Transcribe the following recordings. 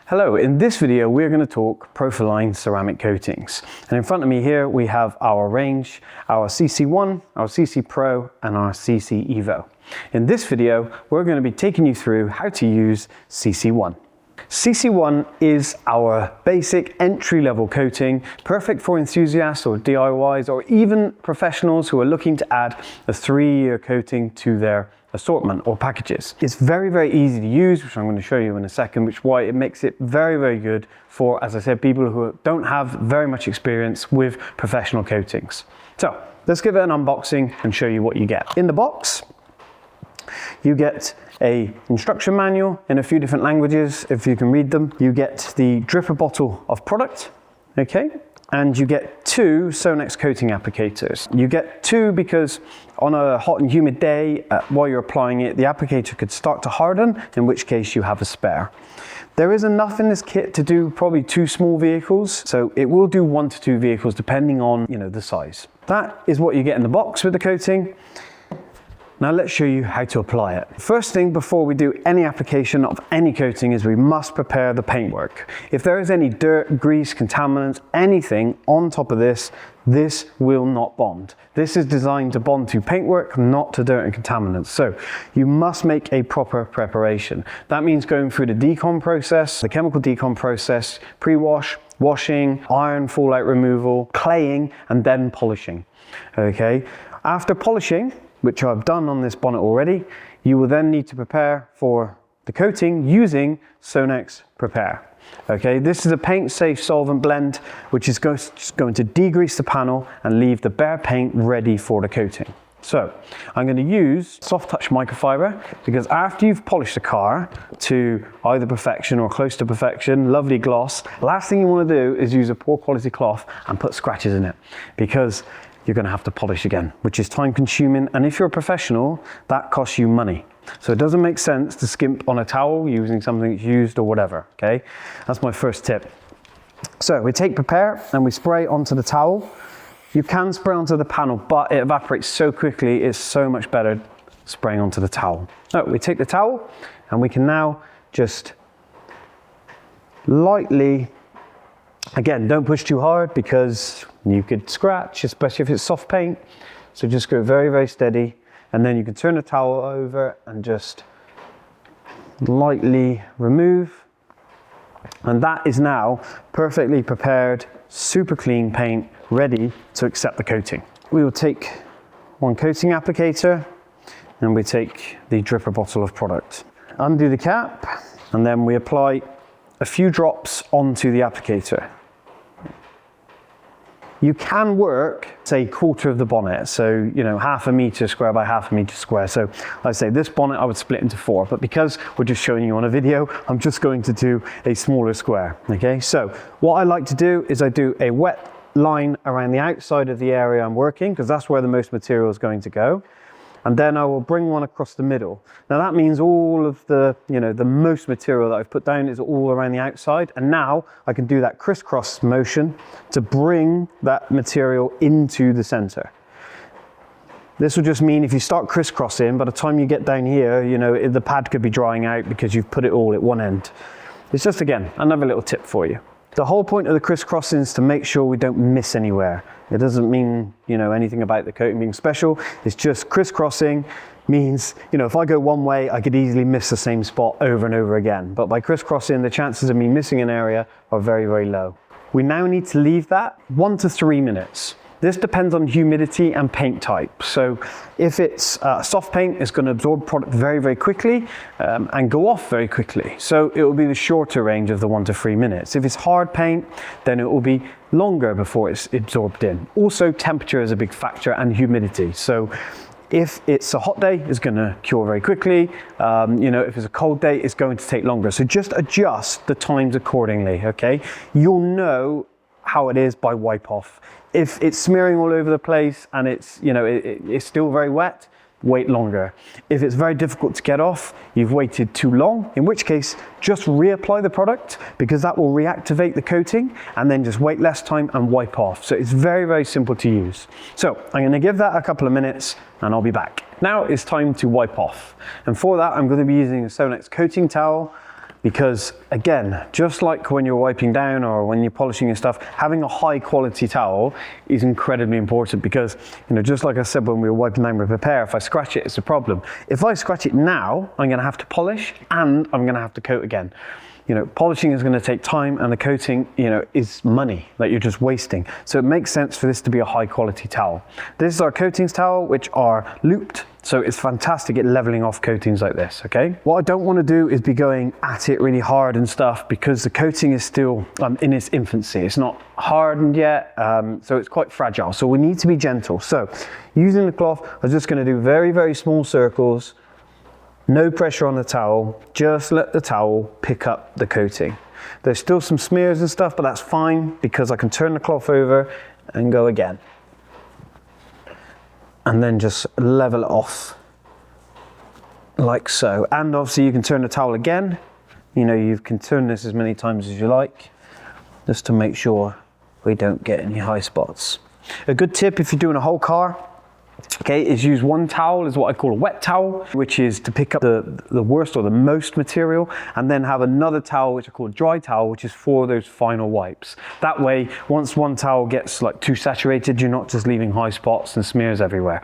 Hello, in this video we're going to talk Profiline ceramic coatings. And in front of me here we have our range, our CC One, our CC Pro and our CC Evo. In this video we're going to be taking you through how to use CC One. CC One is our basic entry-level coating, perfect for enthusiasts or DIYs or even professionals who are looking to add a 3-year coating to their assortment or packages. It's very, very easy to use, which I'm going to show you in a second, which is why it makes it very, very good for, as I said, people who don't have very much experience with professional coatings. So let's give it an unboxing and show you what you get. In the box, you get an instruction manual in a few different languages, if you can read them. You get the dripper bottle of product, okay? And you get 2 SONAX coating applicators. You get 2 because on a hot and humid day, while you're applying it, the applicator could start to harden, in which case you have a spare. There is enough in this kit to do probably 2 small vehicles, so it will do 1 to 2 vehicles depending on, the size. That is what you get in the box with the coating. Now let's show you how to apply it. First thing before we do any application of any coating is we must prepare the paintwork. If there is any dirt, grease, contaminants, anything on top of this, this will not bond. This is designed to bond to paintwork, not to dirt and contaminants. So you must make a proper preparation. That means going through the decon process, the chemical decon process, pre-wash, washing, iron fallout removal, claying, and then polishing. Okay. After polishing, which I've done on this bonnet already, you will then need to prepare for the coating using SONAX Prepare. Okay, this is a paint-safe solvent blend, which is going to degrease the panel and leave the bare paint ready for the coating. So I'm going to use soft touch microfiber because after you've polished the car to either perfection or close to perfection, lovely gloss, last thing you want to do is use a poor quality cloth and put scratches in it, because you're going to have to polish again, which is time consuming, and if you're a professional, that costs you money. So it doesn't make sense to skimp on a towel using something that's used or whatever, okay? That's my first tip. So we take Prepare and we spray onto the towel. You can spray onto the panel, but it evaporates so quickly, it's so much better spraying onto the towel. So we take the towel and we can now just lightly, again, don't push too hard because you could scratch, especially if it's soft paint. So just go very, very steady. And then you can turn the towel over and just lightly remove. And that is now perfectly prepared, super clean paint, ready to accept the coating. We will take 1 coating applicator and we take the dripper bottle of product. Undo the cap and then we apply a few drops onto the applicator. You can work, say, 1/4 of the bonnet, so, 1/2 meter square by 1/2 meter square. So, like I say, this bonnet I would split into 4, but because we're just showing you on a video, I'm just going to do a smaller square, okay? So, what I like to do is I do a wet line around the outside of the area I'm working, because that's where the most material is going to go. And then I will bring one across the middle. Now that means all of the, the most material that I've put down is all around the outside. And now I can do that crisscross motion to bring that material into the center. This will just mean if you start crisscrossing, by the time you get down here, the pad could be drying out because you've put it all at one end. It's just, again, another little tip for you. The whole point of the crisscrossing is to make sure we don't miss anywhere. It doesn't mean, anything about the coating being special. It's just crisscrossing means, if I go one way, I could easily miss the same spot over and over again. But by crisscrossing, the chances of me missing an area are very, very low. We now need to leave that 1 to 3 minutes. This depends on humidity and paint type. So if it's soft paint, it's going to absorb product very, very quickly and go off very quickly. So it will be the shorter range of the 1 to 3 minutes. If it's hard paint, then it will be longer before it's absorbed in. Also, temperature is a big factor and humidity. So if it's a hot day, it's going to cure very quickly. If it's a cold day, it's going to take longer. So just adjust the times accordingly, okay? You'll know how it is by wipe off. If it's smearing all over the place and it's, it's still very wet, wait longer. If it's very difficult to get off, you've waited too long, in which case just reapply the product because that will reactivate the coating, and then just wait less time and wipe off. So it's very, very simple to use. So I'm going to give that a couple of minutes and I'll be back. Now it's time to wipe off. And for that, I'm going to be using a SONAX coating towel. because again, just like when you're wiping down or when you're polishing your stuff, having a high quality towel is incredibly important because, you know, just like I said when we were wiping down with Repair, if I scratch it, it's a problem. If I scratch it now, I'm gonna have to polish and I'm gonna have to coat again. You know, polishing is going to take time and the coating, you know, is money that you're just wasting. So it makes sense for this to be a high quality towel. This is our coatings towel, which are looped. So it's fantastic at leveling off coatings like this, okay? What I don't want to do is be going at it really hard and stuff because the coating is still in its infancy. It's not hardened yet, so it's quite fragile. So we need to be gentle. So using the cloth, I'm just going to do very, very small circles. No pressure on the towel, just let the towel pick up the coating. There's still some smears and stuff, but that's fine because I can turn the cloth over and go again. And then just level it off like so. And obviously you can turn the towel again. You know, you can turn this as many times as you like, just to make sure we don't get any high spots. A good tip if you're doing a whole car, okay, is use one towel, is what I call a wet towel, which is to pick up the worst or the most material, and then have another towel, which I call a dry towel, which is for those final wipes. That way, once one towel gets like too saturated, you're not just leaving high spots and smears everywhere.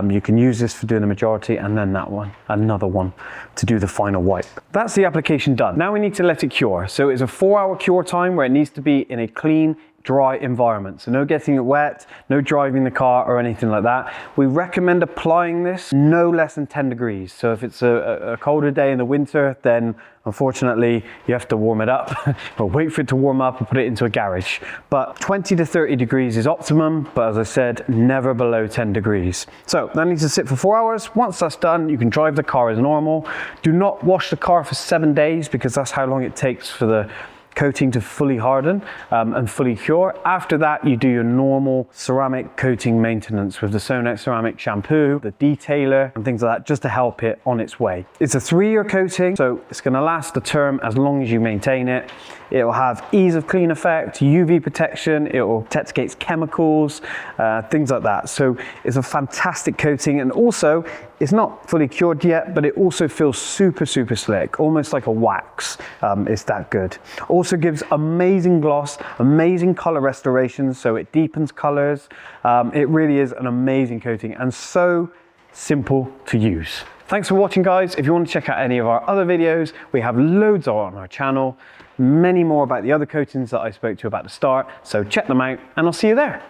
You can use this for doing the majority, and then that one, another one, to do the final wipe. That's the application done. Now we need to let it cure. So it's a 4-hour cure time where it needs to be in a clean, dry environment. So no getting it wet, no driving the car or anything like that. We recommend applying this no less than 10 degrees. So if it's a colder day in the winter, then unfortunately you have to warm it up or wait for it to warm up and put it into a garage. But 20 to 30 degrees is optimum, but as I said, never below 10 degrees. So that needs to sit for 4 hours. Once that's done, you can drive the car as normal. Do not wash the car for 7 days because that's how long it takes for the coating to fully harden and fully cure. After that, you do your normal ceramic coating maintenance with the SONAX ceramic shampoo, the detailer and things like that, just to help it on its way. It's a 3-year coating, so it's going to last the term as long as you maintain it. It will have ease of clean effect, UV protection, it will protect against chemicals, things like that. So it's a fantastic coating, and also it's not fully cured yet, but it also feels super, super slick, almost like a wax. It's that good. Also gives amazing gloss, amazing color restoration, so it deepens colors. It really is an amazing coating and so simple to use. Thanks for watching, guys. If you want to check out any of our other videos, we have loads on our channel, many more about the other coatings that I spoke to you about at the start, so check them out and I'll see you there.